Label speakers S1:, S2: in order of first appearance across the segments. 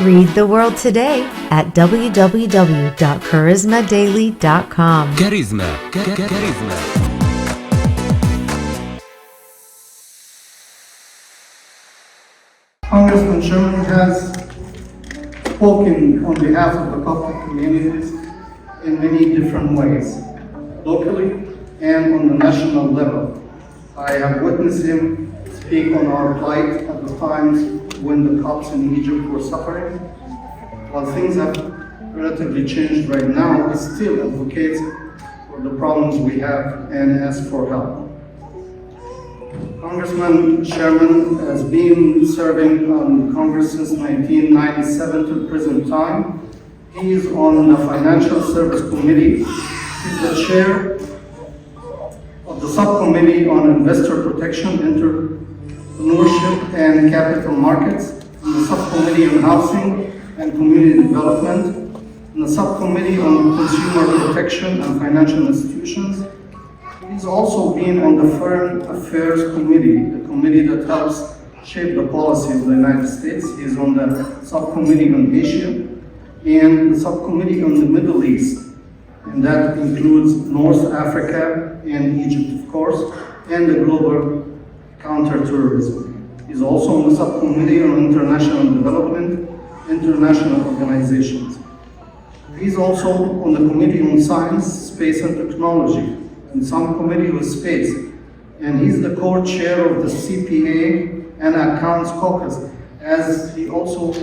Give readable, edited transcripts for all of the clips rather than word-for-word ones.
S1: Read the world today at www.karismadaily.com.
S2: كاريزما.
S3: Congressman Sherman has spoken on behalf of the Coptic communities in many different ways, locally and on the national level. I have witnessed him speak on our plight at the times when the Copts in Egypt were suffering. While things have relatively changed right now, he still advocates for the problems we have and asks for help. Congressman Sherman has been serving on Congress since 1997 to present time. He is on the Financial Service Committee. He's the chair of the Subcommittee on Investor Protection, Entrepreneurship and Capital Markets, and the Subcommittee on Housing and Community Development, and the Subcommittee on Consumer Protection and Financial Institutions. He's also been on the Foreign Affairs Committee, the committee that helps shape the policy of the United States. He's on the Subcommittee on Asia and the Subcommittee on the Middle East, and that includes North Africa and Egypt, of course, and the global counterterrorism. He's also on the Subcommittee on International Development, international organizations. He's also on the Committee on Science, Space and Technology, and some committee with space. And he's the co-chair of the CPA and Accounts Caucus, as he also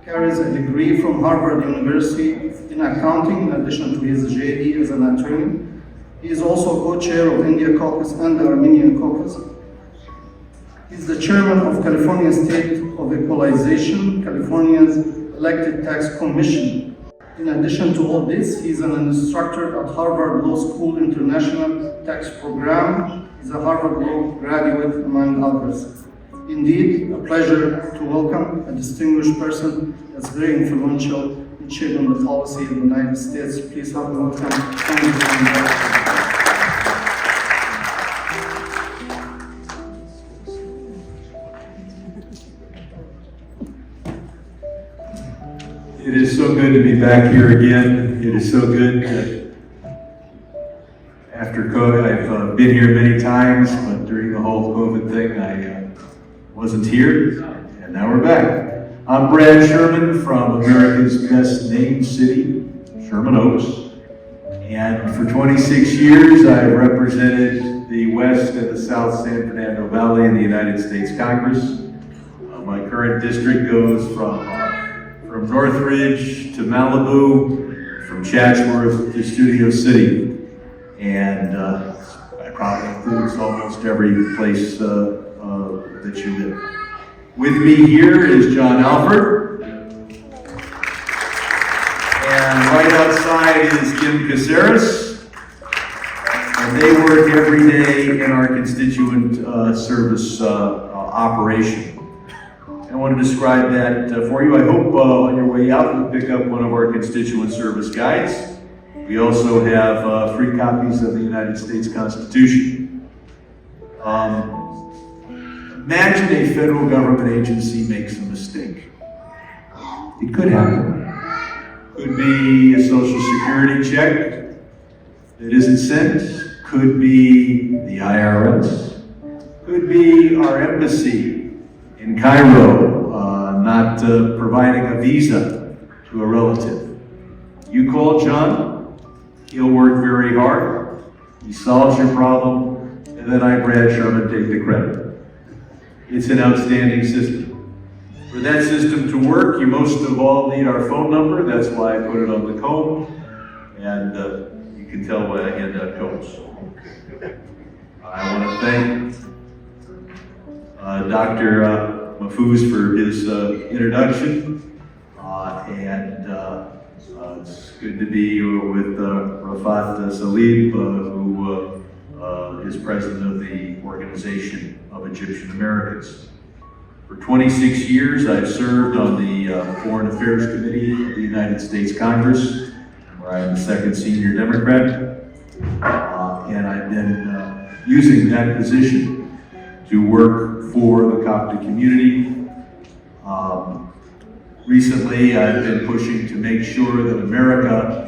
S3: carries a degree from Harvard University in accounting, in addition to his JD as an attorney. He is also co-chair of India Caucus and the Armenian Caucus. He's the chairman of California State of Equalization, California's elected tax commission. In addition to all this, he's an instructor at Harvard Law School International Tax Program. He's a Harvard Law graduate, among others. Indeed, a pleasure to welcome a distinguished person that's very influential in shaping the policy of the United States. Please help me welcome Congressman Brad Sherman.
S4: It is so good to be back here again. It is so good that after COVID, I've been here many times, but during the whole COVID thing, I wasn't here, and now we're back. I'm Brad Sherman from America's best named city, Sherman Oaks, and for 26 years, I've represented the West and the South San Fernando Valley in the United States Congress. My current district goes from Northridge to Malibu, from Chatsworth to Studio City, and I probably includes almost every place that you live. With me here is John Alford, and right outside is Kim Caceres, and they work every day in our constituent service operation. I want to describe that for you. I hope on your way out you'll pick up one of our constituent service guides. We also have free copies of the United States Constitution. Imagine a federal government agency makes a mistake. It could happen. Could be a Social Security check that isn't sent. Could be the IRS. Could be our embassy in Cairo, not providing a visa to a relative. You call John, he'll work very hard, he solves your problem, and then I, Brad Sherman, take the credit. It's an outstanding system. For that system to work, you most of all need our phone number. That's why I put it on the cone, and you can tell why I hand out cones. I want to thank Dr. Mahfouz for his introduction, and it's good to be with Rafat Salib, who is president of the Organization of Egyptian Americans. For 26 years, I've served on the Foreign Affairs Committee of the United States Congress, where I'm the second senior Democrat, and I've been using that position to work for the Coptic community. Recently, I've been pushing to make sure that America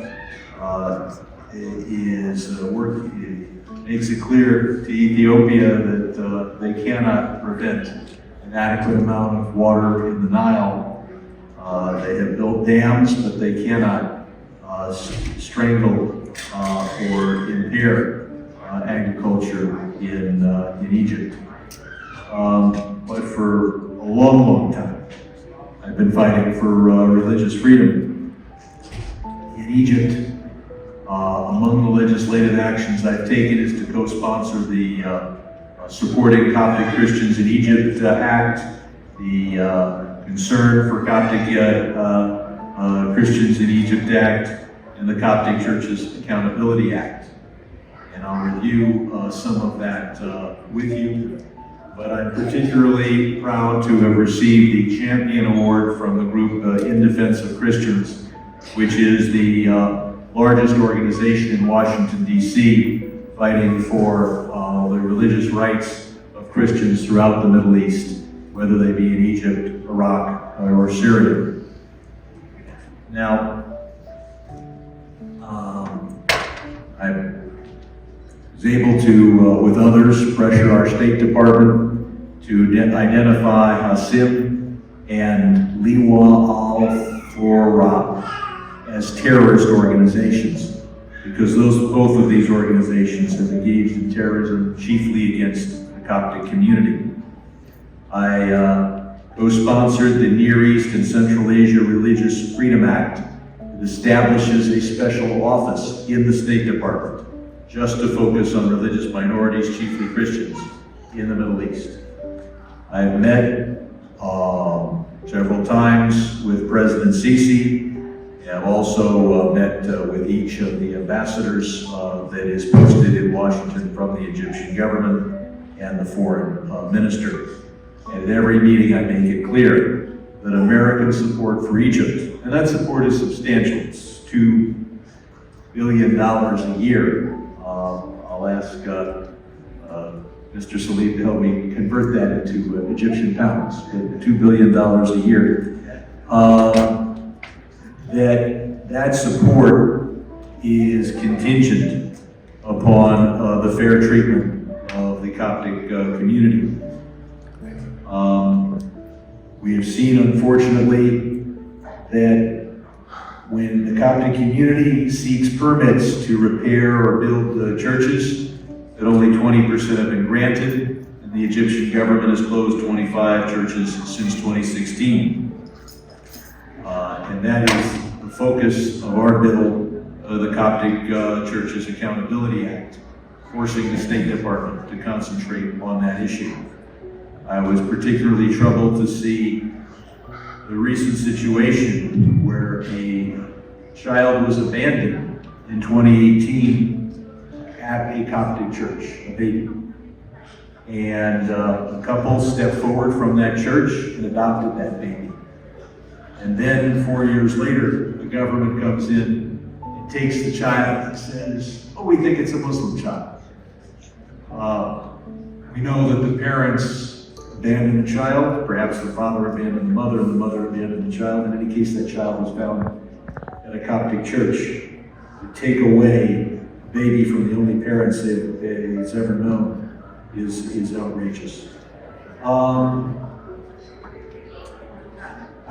S4: makes it clear to Ethiopia that they cannot prevent an adequate amount of water in the Nile. They have built dams, but they cannot strangle or impair agriculture in Egypt. But for a long, long time, I've been fighting for religious freedom in Egypt. Among the legislative actions I've taken is to co-sponsor the Supporting Coptic Christians in Egypt Act, the Concern for Coptic Christians in Egypt Act, and the Coptic Churches Accountability Act. And I'll review some of that with you. But I'm particularly proud to have received the Champion Award from the group In Defense of Christians, which is the largest organization in Washington, D.C., fighting for the religious rights of Christians throughout the Middle East, whether they be in Egypt, Iraq, or Syria. Now, I was able to, with others, pressure our State Department to identify Hassim and Liwa al-Fawra as terrorist organizations, because both of these organizations have engaged in terrorism, chiefly against the Coptic community. I co-sponsored the Near East and Central Asia Religious Freedom Act that establishes a special office in the State Department just to focus on religious minorities, chiefly Christians, in the Middle East. I've met several times with President Sisi. I've also met with each of the ambassadors that is posted in Washington from the Egyptian government and the foreign minister. And at every meeting I make it clear that American support for Egypt, and that support is substantial, it's $2 billion a year. I'll ask Mr. Salib to help me convert that into Egyptian pounds, $2 billion a year. That support is contingent upon the fair treatment of the Coptic community. We have seen, unfortunately, that when the Coptic community seeks permits to repair or build churches, that only 20% have been granted, and the Egyptian government has closed 25 churches since 2016. And that is the focus of our bill, the Coptic Churches Accountability Act, forcing the State Department to concentrate on that issue. I was particularly troubled to see the recent situation where a child was abandoned in 2018 at a Coptic church, a baby. And a couple stepped forward from that church and adopted that baby. And then 4 years later, the government comes in and takes the child and says, oh, we think it's a Muslim child. We know that the parents abandoned the child, perhaps the father abandoned the mother, and the mother abandoned the child. In any case, that child was found at a Coptic church. To take away a baby from the only parents it's ever known is outrageous.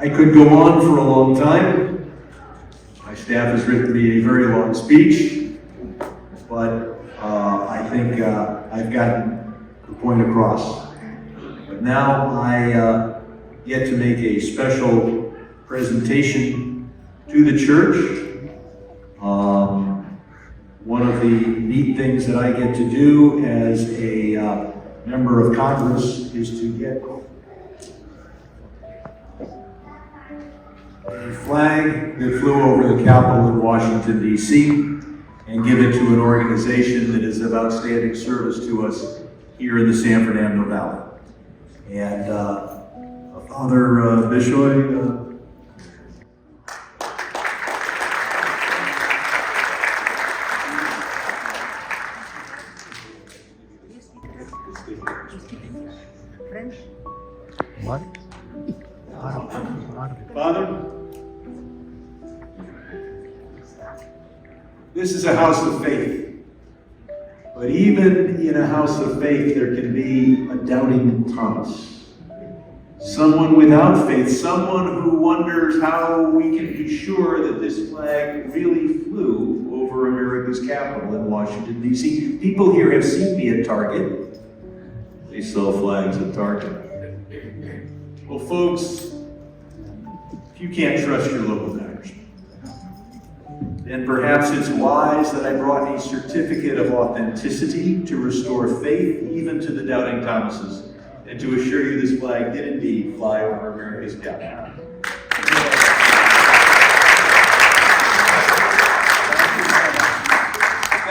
S4: I could go on for a long time. My staff has written me a very long speech, but I think I've gotten the point across. But now I get to make a special presentation to the church. One of the neat things that I get to do as a member of Congress is to get a flag that flew over the Capitol in Washington, D.C., and give it to an organization that is of outstanding service to us here in the San Fernando Valley. And Father Bishoy,
S2: What?
S4: Father, This is a house of faith. But even in a house of faith, there can be a doubting Thomas. Someone without faith, someone who wonders how we can be sure that this flag really flew over America's capital in Washington, D.C. People here have seen me at Target. They sell flags at Target. Well, folks, if you can't trust your local congressman, then perhaps it's wise that I brought a certificate of authenticity to restore faith even to the doubting Thomases, and to assure you this flag did indeed fly over America's capital.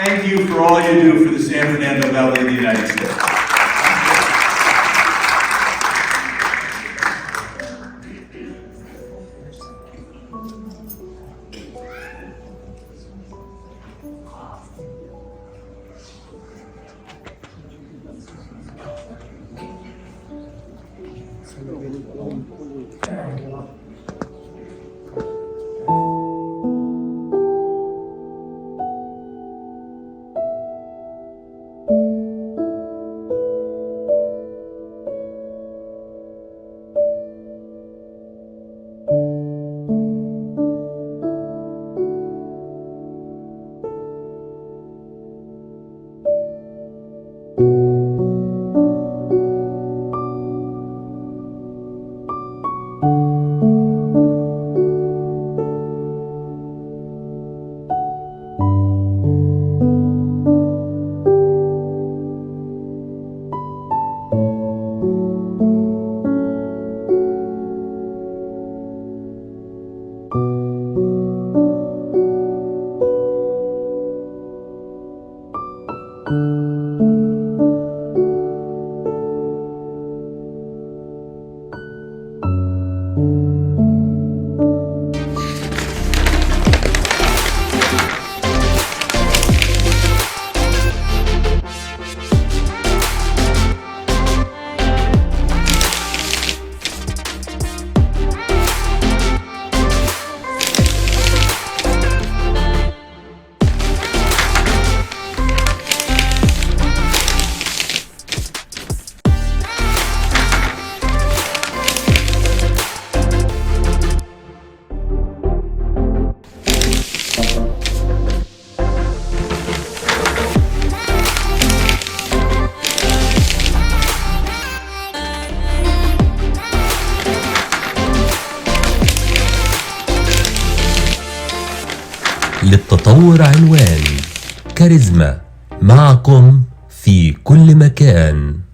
S4: Thank you for all you do for the San Fernando Valley of the United States.
S2: للتطور عنوان كاريزما، معكم في كل مكان.